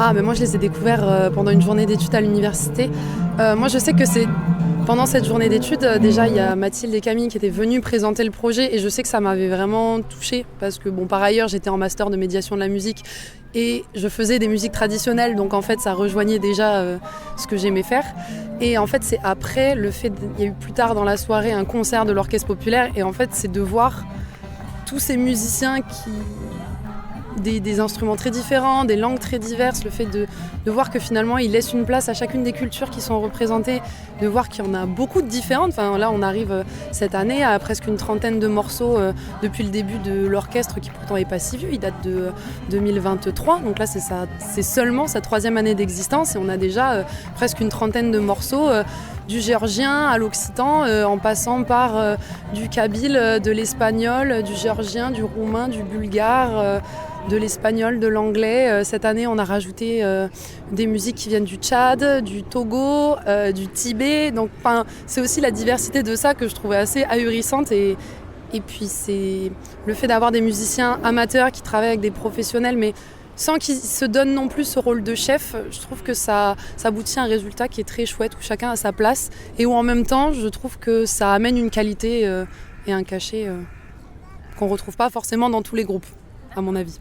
Ah, mais moi je les ai découverts pendant une journée d'études à l'université. Moi je sais que c'est pendant cette journée d'études, déjà il y a Mathilde et Camille qui étaient venues présenter le projet et je sais que ça m'avait vraiment touchée parce que bon, par ailleurs j'étais en master de médiation de la musique et je faisais des musiques traditionnelles, donc en fait ça rejoignait déjà ce que j'aimais faire. Et en fait c'est après il y a eu plus tard dans la soirée un concert de l'orchestre populaire et en fait c'est de voir tous ces musiciens des instruments très différents, des langues très diverses, le fait de voir que finalement ils laissent une place à chacune des cultures qui sont représentées, de voir qu'il y en a beaucoup de différentes. Enfin, là on arrive cette année à presque une trentaine de morceaux depuis le début de l'orchestre qui pourtant n'est pas si vieux, il date de 2023, donc là c'est seulement sa 3e année d'existence et on a déjà presque une trentaine de morceaux du géorgien à l'occitan, en passant par du kabyle, de l'espagnol, du géorgien, du roumain, du bulgare, de l'espagnol, de l'anglais. Cette année, on a rajouté des musiques qui viennent du Tchad, du Togo, du Tibet. Donc, c'est aussi la diversité de ça que je trouvais assez ahurissante. Et puis, c'est le fait d'avoir des musiciens amateurs qui travaillent avec des professionnels, mais sans qu'ils se donnent non plus ce rôle de chef. Je trouve que ça aboutit à un résultat qui est très chouette, où chacun a sa place et où en même temps, je trouve que ça amène une qualité et un cachet qu'on ne retrouve pas forcément dans tous les groupes, à mon avis.